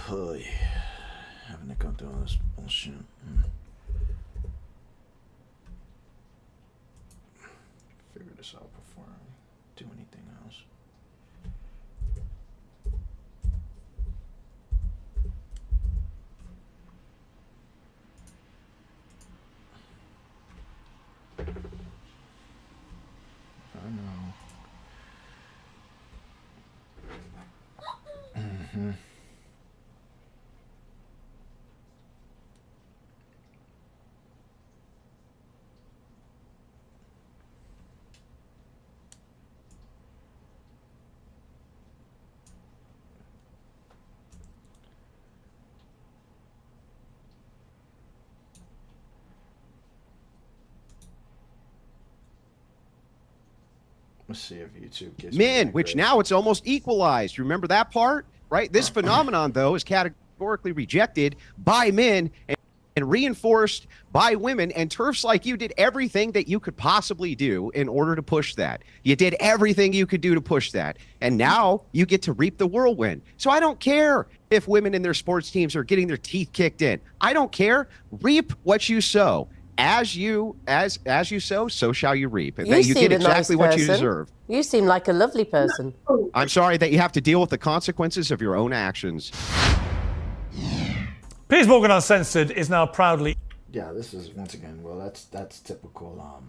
Oh, yeah. Having to go through all this bullshit. Figure this out before I do anything else. I know. Let's see if YouTube gets Men, which now it's almost equalized. Remember that part, right? This phenomenon, though, is categorically rejected by men and reinforced by women. And TERFs like you did everything that you could possibly do in order to push that. You did everything you could do to push that. And now you get to reap the whirlwind. So I don't care if women in their sports teams are getting their teeth kicked in. I don't care. Reap what you sow. As you sow, so shall you reap. And you get exactly what you deserve. You seem like a lovely person. I'm sorry that you have to deal with the consequences of your own actions. Piers Morgan Uncensored is now proudly... Yeah, this is, once again, well, that's typical,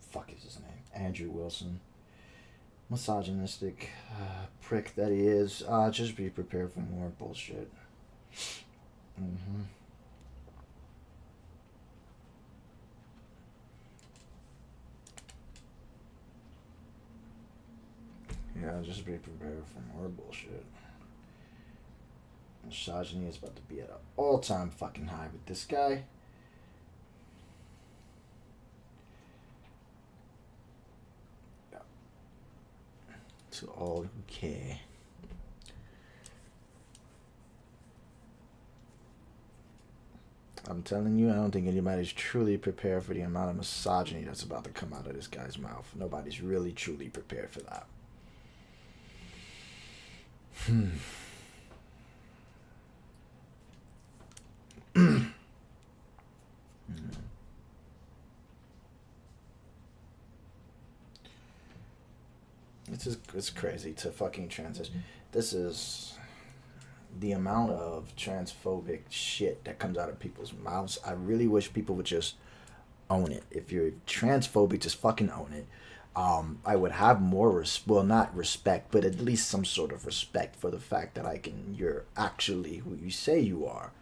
fuck is his name? Andrew Wilson. Misogynistic prick that he is. Just be prepared for more bullshit. Yeah, just be prepared for more bullshit. Misogyny is about to be at an all-time fucking high with this guy. Yeah. To all who care. I'm telling you, I don't think anybody's truly prepared for the amount of misogyny that's about to come out of this guy's mouth. Nobody's really truly prepared for that. It's crazy to fucking transition. This is the amount of transphobic shit that comes out of people's mouths. I really wish people would just own it. If you're transphobic, just fucking own it. I would have more not respect, but at least some sort of respect for the fact that you're actually who you say you are.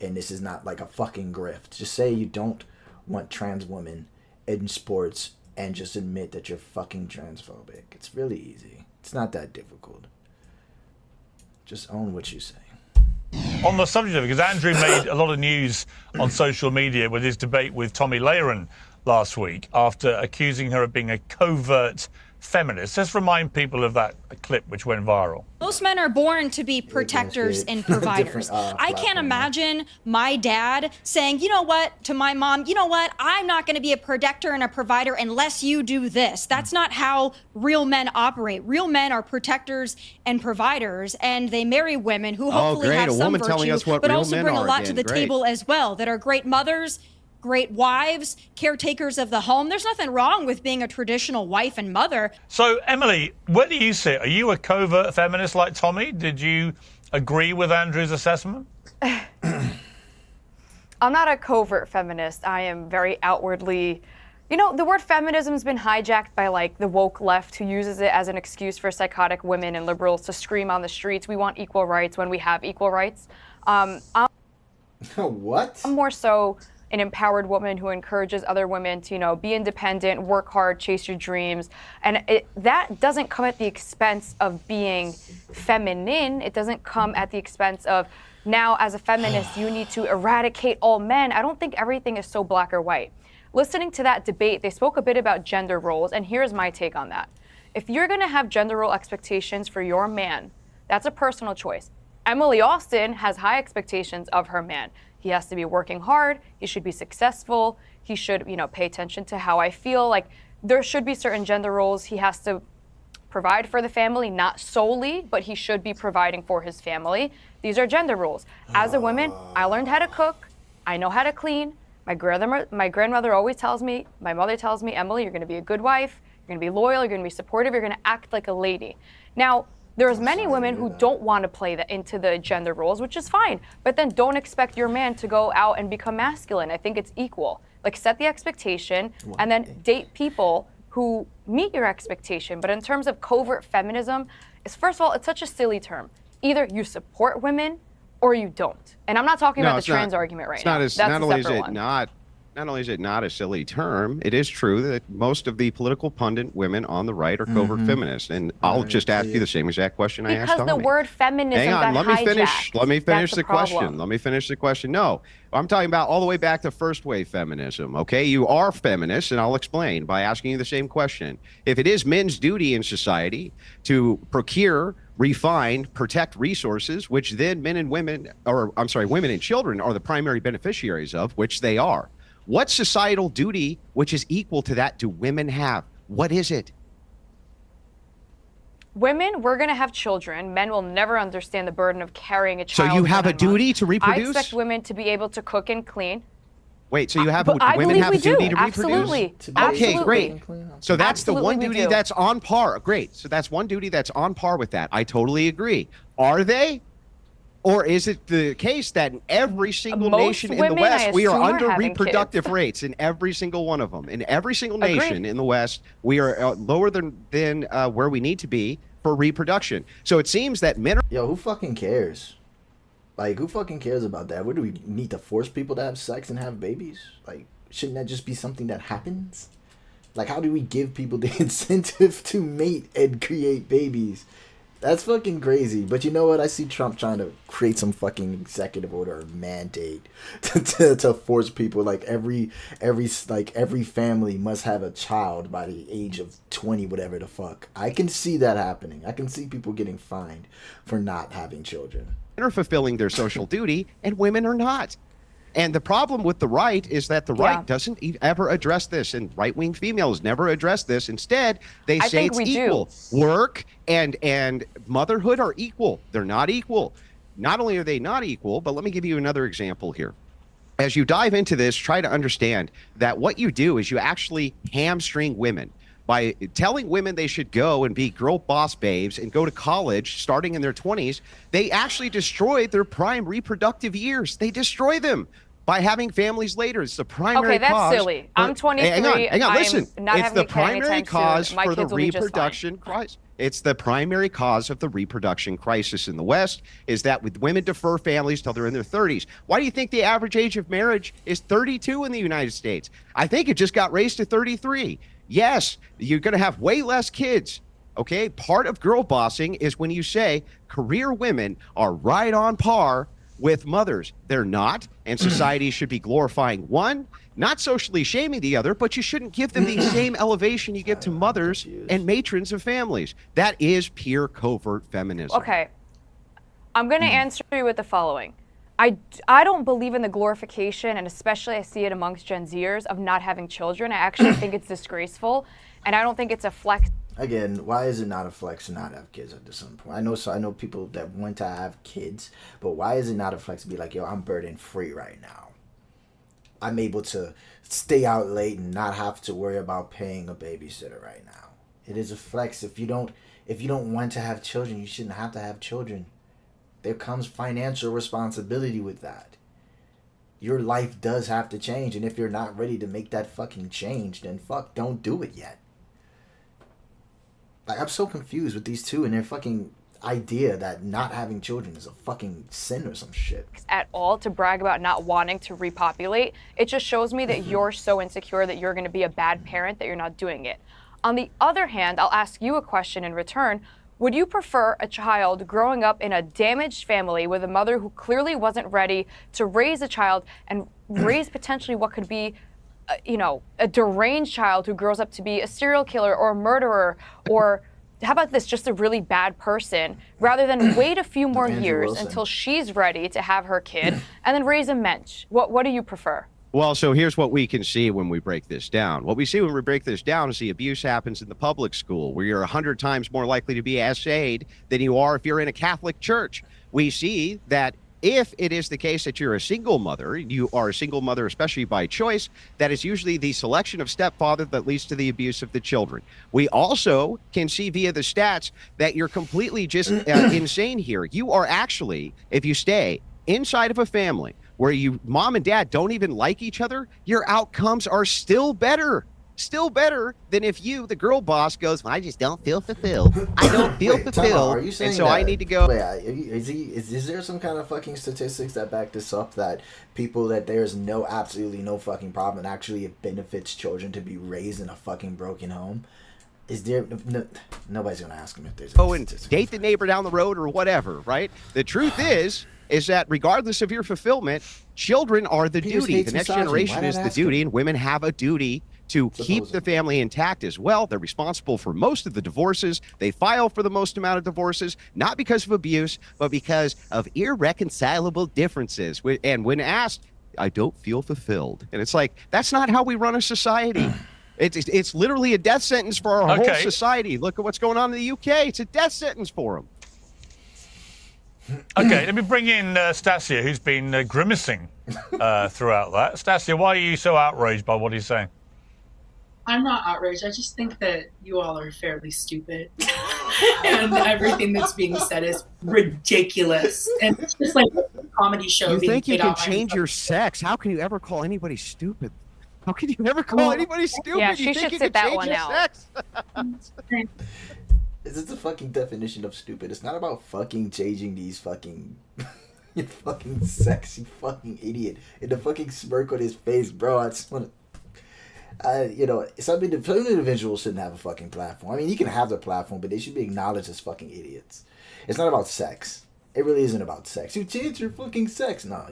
And this is not like a fucking grift. Just say you don't want trans women in sports and just admit that you're fucking transphobic. It's really easy. It's not that difficult. Just own what you say. On the subject of it, because Andrew made a lot of news on social media with his debate with Tomi Lahren last week after accusing her of being a covert feminist. Let's remind people of that clip which went viral. Most men are born to be protectors and providers. I can't imagine my dad saying, you know what, to my mom, you know what, I'm not going to be a protector and a provider unless you do this. That's not how real men operate. Real men are protectors and providers, and they marry women who hopefully have some virtue, but also bring a lot to the table as well, that are great mothers, great wives, caretakers of the home. There's nothing wrong with being a traditional wife and mother. So, Emily, where do you sit? Are you a covert feminist like Tomi? Did you agree with Andrew's assessment? I'm not a covert feminist. I am very outwardly... You know, the word feminism has been hijacked by, like, the woke left who uses it as an excuse for psychotic women and liberals to scream on the streets, we want equal rights when we have equal rights. What? I'm more so an empowered woman who encourages other women to, you know, be independent, work hard, chase your dreams. And that doesn't come at the expense of being feminine. It doesn't come at the expense of, now as a feminist, you need to eradicate all men. I don't think everything is so black or white. Listening to that debate, they spoke a bit about gender roles, and here's my take on that. If you're gonna have gender role expectations for your man, that's a personal choice. Emily Austin has high expectations of her man. He has to be working hard, he should be successful, he should, you know, pay attention to how I feel. Like, there should be certain gender roles. He has to provide for the family, not solely, but he should be providing for his family. These are gender roles. As a woman, I learned how to cook. I know how to clean. My grandmother always tells me, my mother tells me, Emily, you're going to be a good wife. You're going to be loyal. You're going to be supportive. You're going to act like a lady. Now, there's many women who don't want to play into the gender roles, which is fine. But then don't expect your man to go out and become masculine. I think it's equal. Like, set the expectation and then date people who meet your expectation. But in terms of covert feminism, first of all, it's such a silly term. Either you support women or you don't. And I'm not talking about the trans argument right now. Not only is it not a silly term, it is true that most of the political pundit women on the right are covert feminists. And I'll just ask you the same exact question I asked Tommy. Because the word feminism got hijacked. Let me finish the question. Let me finish the question. No, I'm talking about all the way back to first wave feminism. Okay, you are feminists, and I'll explain by asking you the same question. If it is men's duty in society to procure, refine, protect resources, which then women and children are the primary beneficiaries of, which they are. What societal duty, which is equal to that, do women have? What is it? Women, we're going to have children. Men will never understand the burden of carrying a child. So you have a duty to reproduce? I expect women to be able to cook and clean. Wait, so you have women have a duty to reproduce? Absolutely. Okay, great. So that's the one duty do. that's on par. Great. So that's one duty that's on par with that. I totally agree. Are they? Or is it the case that in every single nation in the West, we are under reproductive rates in every single one of them? In every single nation in the West, we are lower than where we need to be for reproduction. So it seems that men are... Yo, who fucking cares? Like, who fucking cares about that? What do we need to force people to have sex and have babies? Like, shouldn't that just be something that happens? Like, how do we give people the incentive to mate and create babies? That's fucking crazy. But you know what? I see Trump trying to create some fucking executive order or mandate to force people, like every family must have a child by the age of 20, whatever the fuck. I can see that happening. I can see people getting fined for not having children. Are fulfilling their social duty and women are not. And the problem with the right is that the right doesn't ever address this, and right-wing females never address this. Instead, they say it's equal. Work and motherhood are equal. They're not equal. Not only are they not equal, but let me give you another example here. As you dive into this, try to understand that what you do is you actually hamstring women. By telling women they should go and be girl boss babes and go to college starting in their 20s, they actually destroyed their prime reproductive years. They destroy them by having families later. It's the primary cause. Okay, that's silly. I'm 23. Hang on, listen. It's the primary cause for the reproduction crisis. It's the primary cause of the reproduction crisis in the West, is that with women defer families till they're in their 30s. Why do you think the average age of marriage is 32 in the United States? I think it just got raised to 33. Yes, you're going to have way less kids. Okay, part of girl bossing is when you say career women are right on par with mothers. They're not, and society should be glorifying one, not socially shaming the other, but you shouldn't give them the same elevation you give to mothers and matrons of families. That is pure covert feminism. Okay, I'm going to answer you with the following. I don't believe in the glorification, and especially I see it amongst Gen Zers, of not having children. I actually think it's disgraceful, and I don't think it's a flex. Again, why is it not a flex to not have kids at some point? I know people that want to have kids, but why is it not a flex to be like, yo, I'm burden free right now. I'm able to stay out late and not have to worry about paying a babysitter right now. It is a flex. If you don't want to have children, you shouldn't have to have children. There comes financial responsibility with that. Your life does have to change, and if you're not ready to make that fucking change, then fuck, don't do it yet. Like, I'm so confused with these two and their fucking idea that not having children is a fucking sin or some shit. At all to brag about not wanting to repopulate. It just shows me that you're so insecure that you're going to be a bad parent that you're not doing it. On the other hand, I'll ask you a question in return. Would you prefer a child growing up in a damaged family with a mother who clearly wasn't ready to raise a child and raise potentially what could be, a deranged child who grows up to be a serial killer or a murderer, or how about this, just a really bad person, rather than wait a few more years until she's ready to have her kid and then raise a mensch? What do you prefer? Well, so here's what we can see when we break this down. What we see when we break this down is the abuse happens in the public school, where you're 100 times more likely to be essayed than you are if you're in a Catholic church. We see that if it is the case that you're a single mother, you are a single mother, especially by choice, that is usually the selection of stepfather that leads to the abuse of the children. We also can see via the stats that you're completely just insane here. You are actually, if you stay inside of a family where you mom and dad don't even like each other, your outcomes are still better than if you, the girl boss, goes, I just don't feel fulfilled. I don't feel fulfilled. Are you saying and so that, I need to go. Is there some kind of fucking statistics that back this up, that people, that there's absolutely no fucking problem, and actually it benefits children to be raised in a fucking broken home? Is there nobody's gonna ask him if there's and date the neighbor down the road or whatever, right? The truth is that regardless of your fulfillment, children are the duty. The next generation is the duty, and women have a duty to keep the family intact as well. They're responsible for most of the divorces. They file for the most amount of divorces, not because of abuse, but because of irreconcilable differences. And when asked, I don't feel fulfilled. And it's like, that's not how we run a society. It's literally a death sentence for our whole society. Look at what's going on in the UK. It's a death sentence for them. Okay, let me bring in Stasia, who's been grimacing throughout that. Stasia, why are you so outraged by what he's saying? I'm not outraged. I just think that you all are fairly stupid. And everything that's being said is ridiculous. And it's just like a comedy show. You think you can change your sex? How can you ever call anybody stupid? How can you ever call anybody stupid? Yeah, she should sit that one out. This is the fucking definition of stupid. It's not about fucking changing these fucking... you fucking sexy fucking idiot. And the fucking smirk on his face, bro. I just want to... some individuals shouldn't have a fucking platform. I mean, you can have the platform, but they should be acknowledged as fucking idiots. It's not about sex. It really isn't about sex. You change your fucking sex. No,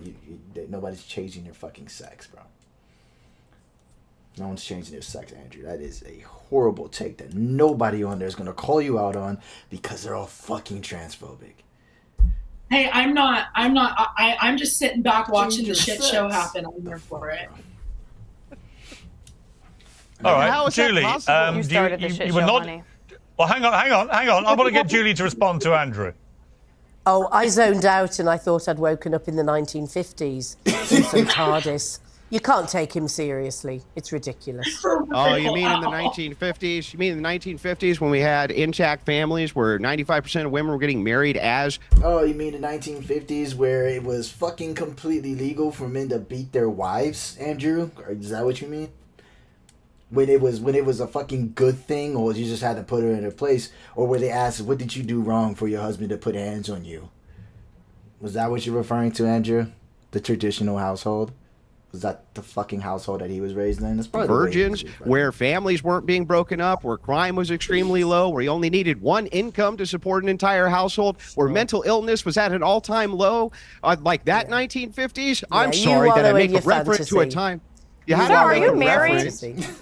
nobody's changing your fucking sex, bro. No one's changing their sex, Andrew. That is a horrible take that nobody on there is going to call you out on because they're all fucking transphobic. Hey, I'm not. I'm just sitting back watching the shit show happen. I'm here for it. All right, How is Julie, that possible? You started the shit you were show, not. honey. Well, hang on. I want to get Julie to respond to Andrew. Oh, I zoned out and I thought I'd woken up in the 1950s in some TARDIS. You can't take him seriously. It's ridiculous. Oh, you mean in the 1950s? You mean in the 1950s when we had intact families where 95% of women were getting married as... Oh, you mean the 1950s where it was fucking completely legal for men to beat their wives, Andrew? Is that what you mean? When it was a fucking good thing, or you just had to put her in her place, or where they asked, what did you do wrong for your husband to put hands on you? Was that what you're referring to, Andrew? The traditional household? Was that the fucking household that he was raised in? That's probably virgins, where families weren't being broken up, where crime was extremely low, where you only needed one income to support an entire household, where mental illness was at an all-time low, like that 1950s. I'm sorry that I make a reference to a time. Are you married?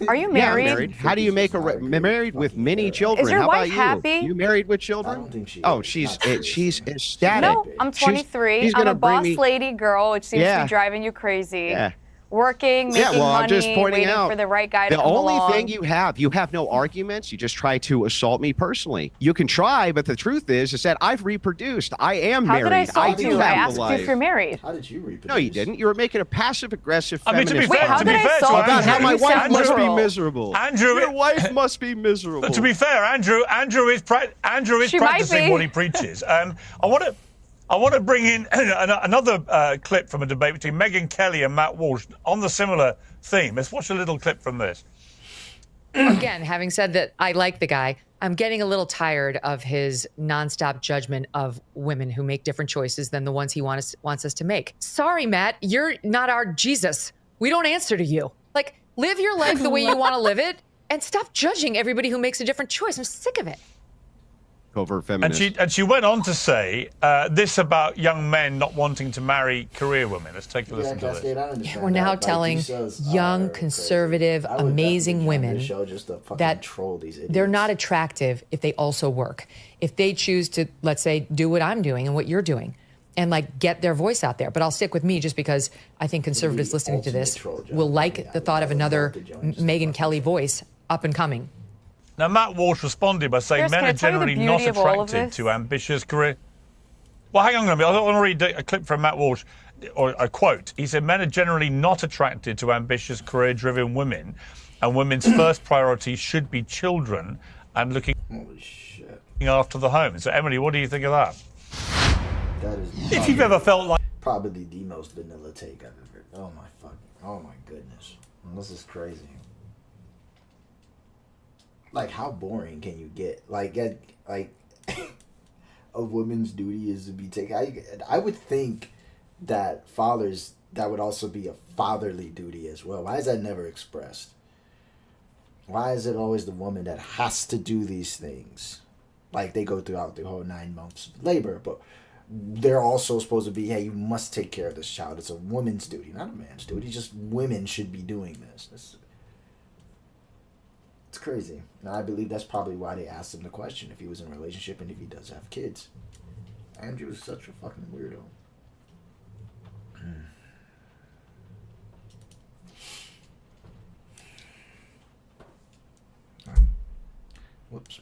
Are you married? Yeah, I'm married. How do you make married with many children? Is your How wife about happy? You married with children? I don't think she Oh, is. she's ecstatic. No, I'm 23. She's I'm gonna a bring boss me- lady girl, which seems to Yeah. be driving you crazy. Yeah. Working, making money, I'm just pointing waiting out for the right guy to the come only along. thing you have no arguments. You just try to assault me personally. You can try, but the truth is that I've reproduced. I am How married. did I assault do you? I have asked a you life. if you're married. How did you reproduce? No, you didn't. You were making a passive-aggressive I mean, feminist to be fair, how to did be I fair to assault about you? how my You wife sound must be miserable. miserable. Andrew, Your wife must be miserable. to be fair, Andrew is She might practicing be. what he preaches. I want to bring in another clip from a debate between Megyn Kelly and Matt Walsh on the similar theme. Let's watch a little clip from this. Again, having said that, I like the guy. I'm getting a little tired of his nonstop judgment of women who make different choices than the ones he wants us to make. Sorry, Matt, you're not our Jesus. We don't answer to you. Like, live your life the way you want to live it and stop judging everybody who makes a different choice. I'm sick of it. Covert feminist. And she went on to say this about young men not wanting to marry career women. Let's take a listen to this. Yeah, we're now telling young, conservative, amazing women that they're not attractive if they also work. If they choose to, let's say, do what I'm doing and what you're doing, and like get their voice out there. But I'll stick with me just because I think conservatives listening to this will like the thought of another Megyn Kelly voice up and coming. Now, Matt Walsh responded by saying Chris, men can I are tell you the generally not beauty of all of attracted this? to ambitious career. Well, hang on a minute. I want to read a clip from Matt Walsh, or a quote. He said, men are generally not attracted to ambitious, career-driven women, and women's first priority should be children and looking Holy shit. after the home. So, Emily, what do you think of that? That is If you've ever felt like probably the most vanilla take I've ever. Oh my goodness, this is crazy. Like, how boring can you get? Like a woman's duty is to be taken. I would think that fathers, that would also be a fatherly duty as well. Why is that never expressed? Why is it always the woman that has to do these things? Like, they go throughout the whole 9 months of labor, but they're also supposed to be, hey, you must take care of this child. It's a woman's duty, not a man's duty. Just women should be doing this. It's crazy. And I believe that's probably why they asked him the question if he was in a relationship and if he does have kids. Andrew is such a fucking weirdo. Whoops.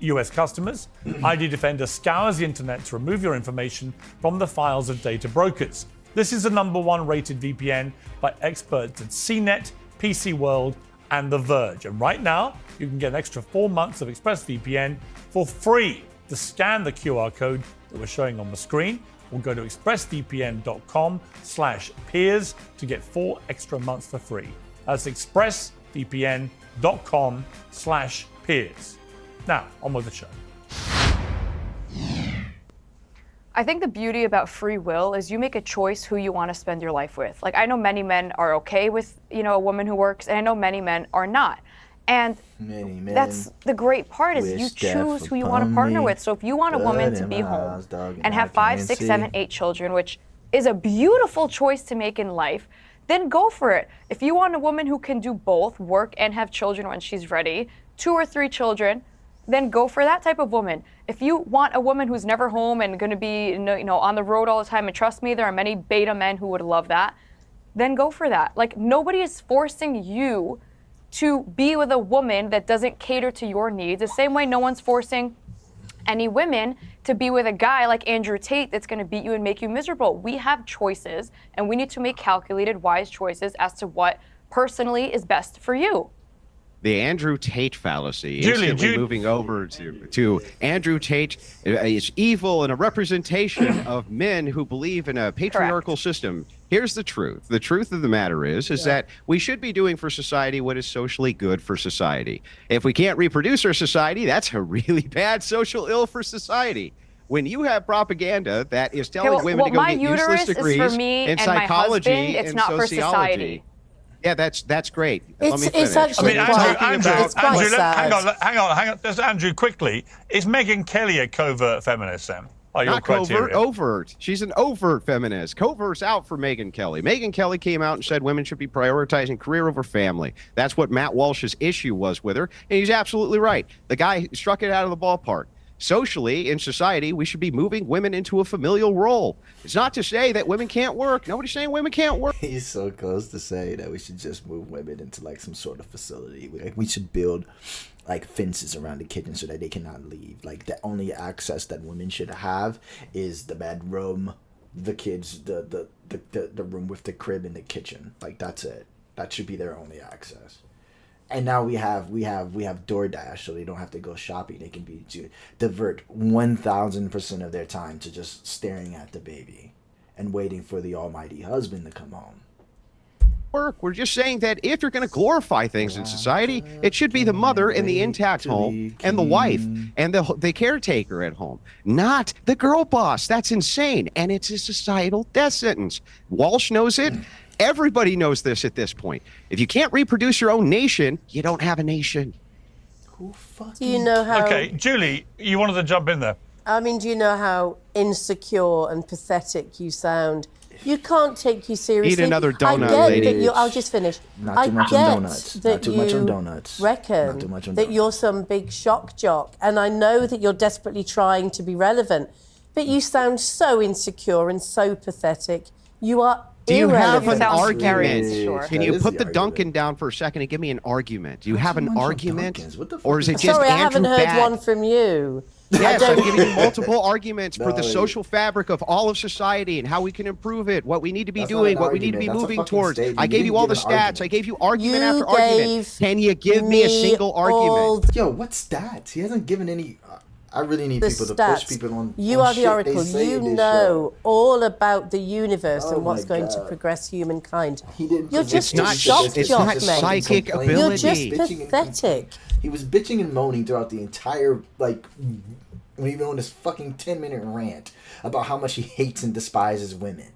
US customers, ID Defender scours the internet to remove your information from the files of data brokers. This is the #1 rated VPN by experts at CNET, PC World, and The Verge. And right now, you can get an extra 4 months of ExpressVPN for free. To scan the QR code that we're showing on the screen, or go to expressvpn.com/peers to get 4 extra months for free. That's expressvpn.com/peers. Now, on with the show. I think the beauty about free will is you make a choice who you want to spend your life with. Like, I know many men are okay with, a woman who works, and I know many men are not. And that's the great part is you choose who you want to partner with. So if you want a woman to be home and have 5, 6, 7, 8 children, which is a beautiful choice to make in life, then go for it. If you want a woman who can do both, work and have children when she's ready, 2 or 3 children, then go for that type of woman. If you want a woman who's never home and going to be on the road all the time, and trust me, there are many beta men who would love that, then go for that. Like, nobody is forcing you to be with a woman that doesn't cater to your needs. The same way no one's forcing any women to be with a guy like Andrew Tate that's going to beat you and make you miserable. We have choices, and we need to make calculated, wise choices as to what personally is best for you. The Andrew Tate fallacy, instantly moving over to Andrew Tate is evil and a representation of men who believe in a patriarchal system. Here's the truth. The truth of the matter is that we should be doing for society what is socially good for society. If we can't reproduce our society, that's a really bad social ill for society. When you have propaganda that is telling women to go get useless degrees is for me in and psychology my husband, it's and not sociology. for society. Yeah, that's great. It's Let me finish. actually Andrew, it's quite sad. hang on. Just Andrew, quickly. Is Megyn Kelly a covert feminist, then? By your Not criteria? covert, overt. She's an overt feminist. Covert's out for Megyn Kelly. Megyn Kelly came out and said women should be prioritizing career over family. That's what Matt Walsh's issue was with her, and he's absolutely right. The guy struck it out of the ballpark. Socially, in society, we should be moving women into a familial role. It's not to say that women can't work. Nobody's saying women can't work. He's so close to say that we should just move women into like some sort of facility. Like, we should build like fences around the kitchen so that they cannot leave. Like, the only access that women should have is the bedroom, the kids, the room with the crib and the kitchen. Like, that's it. That should be their only access. And now we have DoorDash, so they don't have to go shopping. They can divert 1,000% of their time to just staring at the baby and waiting for the almighty husband to come home. We're just saying that if you're going to glorify things in society, it should be the mother in the intact home and the wife and the caretaker at home, not the girl boss. That's insane, and it's a societal death sentence. Walsh knows it. Everybody knows this at this point. If you can't reproduce your own nation, you don't have a nation. Do you know how... Okay, Julie, you wanted to jump in there. I mean, do you know how insecure and pathetic you sound? You can't take you seriously. Eat another donut, lady. I'll just finish. Not too much on donuts. Not too much on donuts. Reckon that you're some big shock jock, and I know that you're desperately trying to be relevant. But you sound so insecure and so pathetic. You are Do you have irrelevant. an Sounds very argument? insecure. Can That you is put the the Duncan argument. down for a second and give me an argument? Do you Not have too an much on argument? Duncans. What the Or fuck is is it that? just Sorry, I Andrew haven't heard bad? one from you. Yes, I I'm don't- giving you multiple arguments for the No, social fabric of all of society and how we can improve it, what we need to be That's not doing, an what we need to be argument. That's a moving fucking towards. statement. I You gave you didn't all give the an stats. argument. I gave you argument You after argument. gave Can you give me a single argument? Yo, what stats? He hasn't given any. I really need The people to stats. push people on. You on are the shit they oracle. say You in this know show. all about the universe Oh and what's my going to God. progress humankind. He didn't You're present just the a not- shit. shock it's jock, not mate. psychic Complaining. You're ability. just Bitching and pathetic. He was bitching and moaning throughout the entire, like, even on this fucking 10-minute rant about how much he hates and despises women.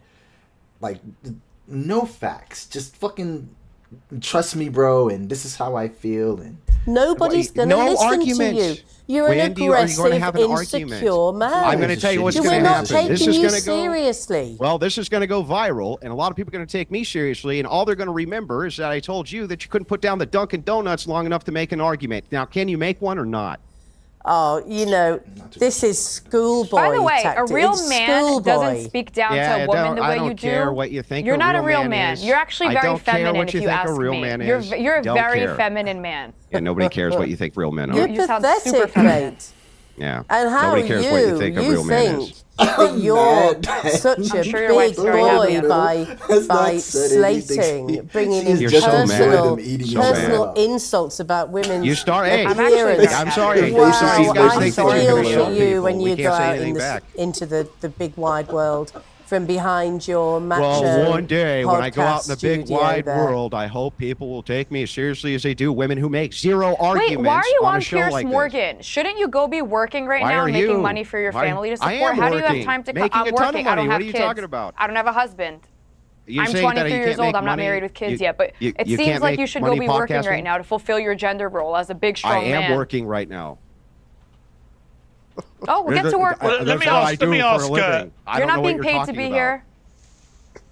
Like, no facts. Just fucking trust me, bro, and this is how I feel. And Nobody's going to No listen arguments. to you. You're an When are you aggressive, going to have an argument? insecure man. I'm going to tell you what's You going were to not happen. taking This is you going to go. seriously. Well, this is going to go viral, and a lot of people are going to take me seriously, and all they're going to remember is that I told you that you couldn't put down the Dunkin' Donuts long enough to make an argument. Now, can you make one or not? Oh, you know, this is schoolboy By the way, a tactic. real It's man schoolboy. doesn't speak down Yeah, to a woman the I way don't you do. care what you think You're a not real a real man man. is. You're actually I very don't care feminine what if you you think a ask real me. man You're is. you're a Don't very care. feminine man. Yeah, nobody cares what you think real men You're are. You sound super pathetic, feminine. mate. Yeah. And how Nobody cares what you think a real man think is. that you're mad. such a I'm sure your big wife's very happy. boy by Has not by said anything. slating, bringing in She's just so personal, mad. Eating personal mad. insults about women's You start. Hey, I'm actually appearance. very I'm happy. sorry. Wow, These guys I think that you're feel going to for insult you people. when We you go can't say out anything back. into the big wide world from behind your macho Well, one day when I go out in the podcast big studio wide there. world, I hope people will take me as seriously as they do women who make zero arguments Wait, why are you on on a show Pierce like this. Morgan? Shouldn't you go be working right Why now are and making you? money for your Why- family to I support? am How do you have working, time to making I'm a ton of working. I don't money. have What are you kids. talking about? I don't have a husband. You're I'm saying that 23 you years can't old. make I'm not money? married with kids You- yet, but you it can't seems like make you should go money be working podcasting? right now to fulfill your gender role as a big, strong I am man. working right now. Oh, well, get to work. Well, let That's me what ask- I let do me for a ask, living. I You're don't know not what being you're paid to talking be about. here.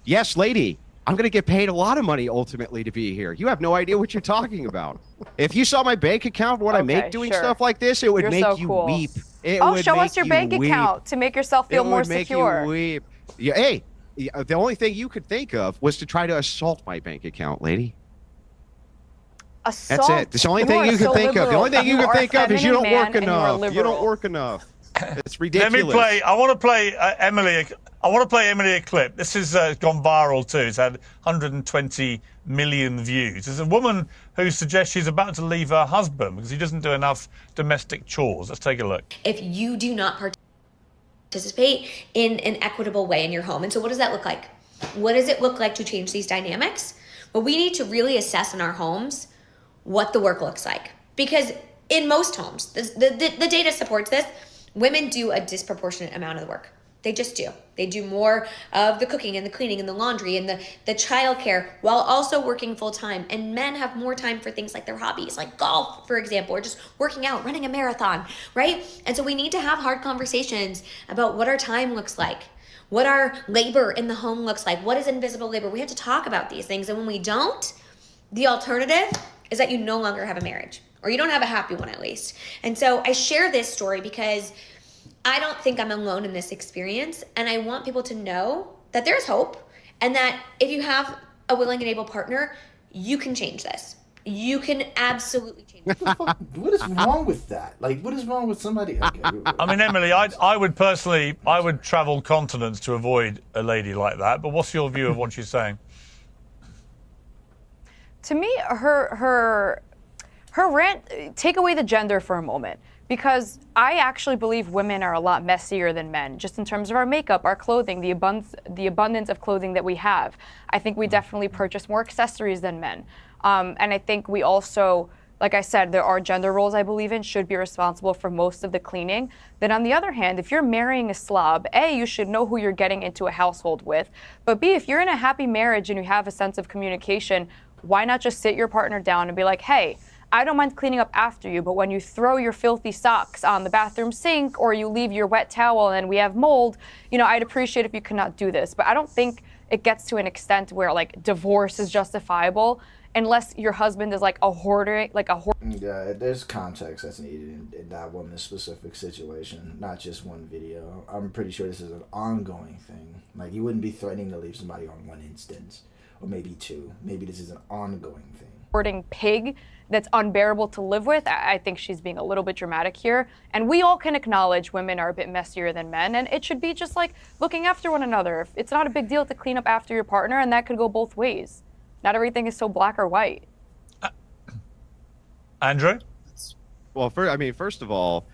Yes, lady. I'm going to get paid a lot of money ultimately to be here. You have no idea what you're talking about. If you saw my bank account, what I Okay, make doing sure. stuff like this, it would You're make so you cool. weep. It Oh, would show make us your you bank weep. account to make yourself feel it more would make secure. you weep. Yeah, hey, the only thing you could think of was to try to assault my bank account, lady. Assault. That's it. It's the only You thing are you so could think of. The liberal. only thing you are could a think of is you don't feminine work man and you are enough. You don't liberal. work enough. It's Let ridiculous. me play. I want to play Emily. I want to play Emily a clip. This has gone viral too. It's had 120 million views. There's a woman who suggests she's about to leave her husband because he doesn't do enough domestic chores. Let's take a look. If you do not participate in an equitable way in your home. And so what does that look like? What does it look like to change these dynamics? Well, we need to really assess in our homes what the work looks like. Because in most homes, the data supports this, women do a disproportionate amount of the work. They just do. They do more of the cooking and the cleaning and the laundry and the childcare while also working full time. And men have more time for things like their hobbies, like golf, for example, or just working out, running a marathon, right? And so we need to have hard conversations about what our time looks like, what our labor in the home looks like, what is invisible labor. We have to talk about these things. And when we don't, the alternative is that you no longer have a marriage, or you don't have a happy one at least. And so I share this story because I don't think I'm alone in this experience, and I want people to know that there's hope, and that if you have a willing and able partner, you can change this. You can absolutely change this. What is wrong with that? Like, what is wrong with somebody? Okay, I mean, Emily, I would personally, I would travel continents to avoid a lady like that. But what's your view of what she's saying? To me, her rant, take away the gender for a moment, because I actually believe women are a lot messier than men, just in terms of our makeup, our clothing, the abundance of clothing that we have. I think we definitely purchase more accessories than men. And I think we also, like I said, there are gender roles I believe in should be responsible for most of the cleaning. Then on the other hand, if you're marrying a slob, A, you should know who you're getting into a household with. But B, if you're in a happy marriage and you have a sense of communication, why not just sit your partner down and be like, hey, I don't mind cleaning up after you, but when you throw your filthy socks on the bathroom sink or you leave your wet towel and we have mold, I'd appreciate if you could not do this. But I don't think it gets to an extent where like divorce is justifiable, unless your husband is like a hoarder, Yeah, there's context that's needed in that woman's specific situation, not just one video. I'm pretty sure this is an ongoing thing. Like, you wouldn't be threatening to leave somebody on one instance, or maybe two. Maybe this is an ongoing thing. hoarding pig that's unbearable to live with. I think she's being a little bit dramatic here. And we all can acknowledge women are a bit messier than men, and it should be just like looking after one another. It's not a big deal to clean up after your partner, and that could go both ways. Not everything is so black or white. Andrew? Well, first of all,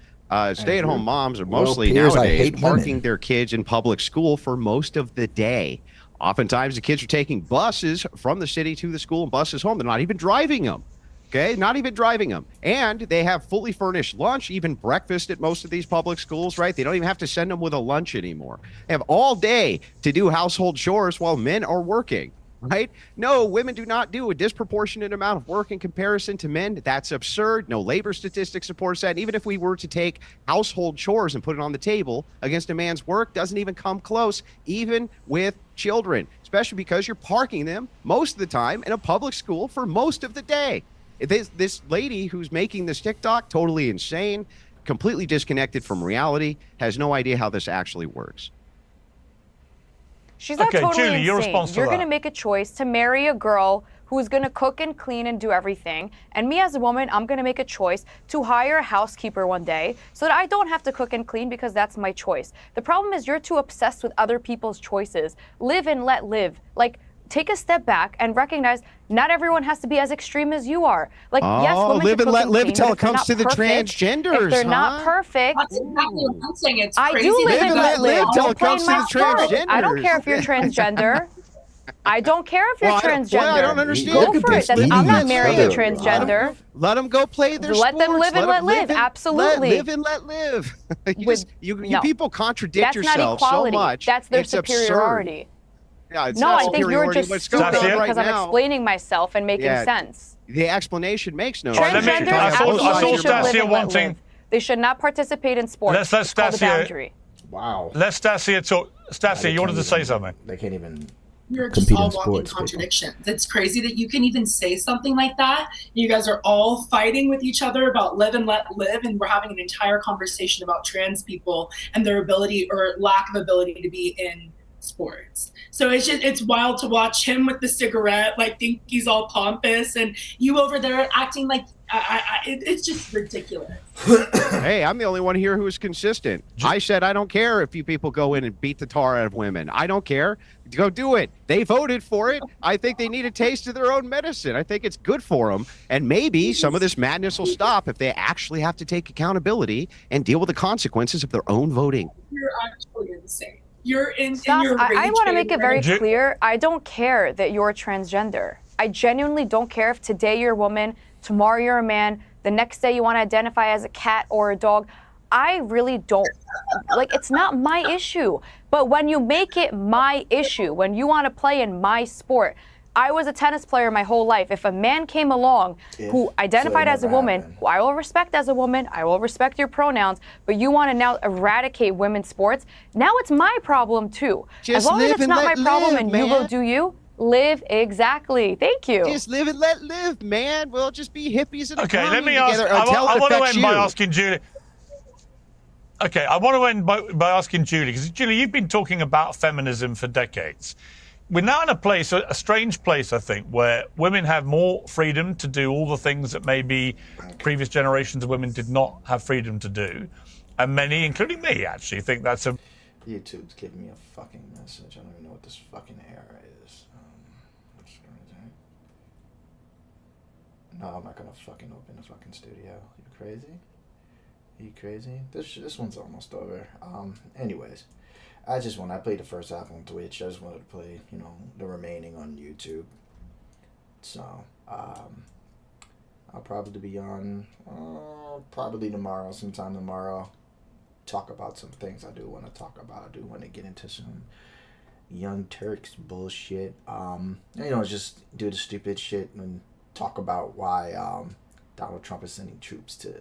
stay-at-home moms are mostly Piers, nowadays parking their kids in public school for most of the day. Oftentimes, the kids are taking buses from the city to the school and buses home. They're not even driving them. Okay, not even driving them. And they have fully furnished lunch, even breakfast at most of these public schools, right? They don't even have to send them with a lunch anymore. They have all day to do household chores while men are working, right? No, women do not do a disproportionate amount of work in comparison to men. That's absurd. No labor statistic supports that. And even if we were to take household chores and put it on the table against a man's work, doesn't even come close, even with children, especially because you're parking them most of the time in a public school for most of the day. This lady who's making this TikTok, totally insane, completely disconnected from reality, has no idea how this actually works. She's not totally Julie, insane. your response to You're that. going to make a choice to marry a girl who's going to cook and clean and do everything. And me as a woman, I'm going to make a choice to hire a housekeeper one day so that I don't have to cook and clean because that's my choice. The problem is you're too obsessed with other people's choices. Live and let live. Like, take a step back and recognize not everyone has to be as extreme as you are. Like, yes, women live should and cook let and live clean, till but it if they're comes not to the perfect, transgenders. if they're not perfect, That's exactly what I'm saying. It's I crazy do live that and you let guys live all till till it comes playing to the my sport. I don't transgenders. care if you're transgender. I don't care if you're transgender. I don't understand. Go for it. Live I'm and not let marrying a live. transgender. Let them go play their Let them sports. live and let live. Absolutely. Live and let live. You no. people contradict That's not yourselves so equality. much. That's their It's absurd. superiority. Yeah, it's No, not I think you're superiority. just What's stupid going on right because I'm now? explaining myself and making sense. The explanation makes no Right, sense. Transgenders I saw absolutely should live Stacia and let wanting- live. They should not participate in sports. Let's let It's called a Stacia- boundary. Wow. Let Stacia talk. Stacia, you wanted to say something. They can't even You're just compete all in walking sports. contradictions. It's crazy that you can even say something like that. You guys are all fighting with each other about live and let live, and we're having an entire conversation about trans people and their ability or lack of ability to be in sports. So it's wild to watch him with the cigarette, like think he's all pompous, and you over there acting like it's just ridiculous. Hey, I'm the only one here who is consistent. I said I don't care if you people go in and beat the tar out of women. I don't care. Go do it. They voted for it. I think they need a taste of their own medicine. I think it's good for them. And maybe some of this madness will stop if they actually have to take accountability and deal with the consequences of their own voting. You're actually insane. You're in Stop. your I rage want to make it very bait. clear. I don't care that you're transgender. I genuinely don't care if today you're a woman, tomorrow you're a man, the next day you want to identify as a cat or a dog. I really don't. Like, it's not my issue. But when you make it my issue, when you want to play in my sport, I was a tennis player my whole life. If a man came along who identified as a woman, who I will respect as a woman, I will respect your pronouns, but you want to now eradicate women's sports, now it's my problem too. Just as long as live it's and not my let problem live, and you go man. do you, live exactly. Thank you. Just live and let live, man. We'll just be hippies in a Okay, let commune me ask. together I until it want to affects end by you. asking Julie. Okay, I want to end by asking Julie, because Julie, you've been talking about feminism for decades. We're now in a place, a strange place, I think, where women have more freedom to do all the things that maybe previous generations of women did not have freedom to do. And many, including me, actually, think that's a... YouTube's giving me a fucking message. I don't even know what this fucking error is. No, I'm not gonna fucking open the fucking studio. You crazy? You crazy? This one's almost over. Anyways, I played the first half on Twitch. I just wanted to play, the remaining on YouTube. So, I'll probably be on, probably tomorrow, sometime tomorrow. Talk about some things I do want to talk about. I do want to get into some Young Turks bullshit. Just do the stupid shit and talk about why Donald Trump is sending troops to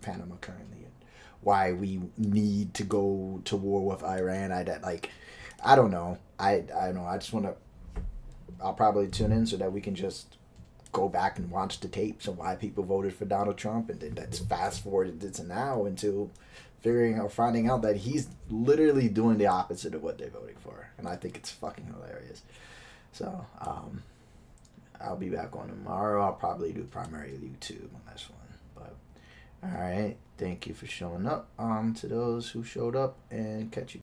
Panama currently, and why we need to go to war with Iran. I don't know. I don't know. I just want to. I'll probably tune in so that we can just go back and watch the tapes of why people voted for Donald Trump, and then that's fast forwarded to now until finding out that he's literally doing the opposite of what they're voting for, and I think it's fucking hilarious. So I'll be back on tomorrow. I'll probably do primarily YouTube on this one, but all right. Thank you for showing up. To those who showed up, and catch you.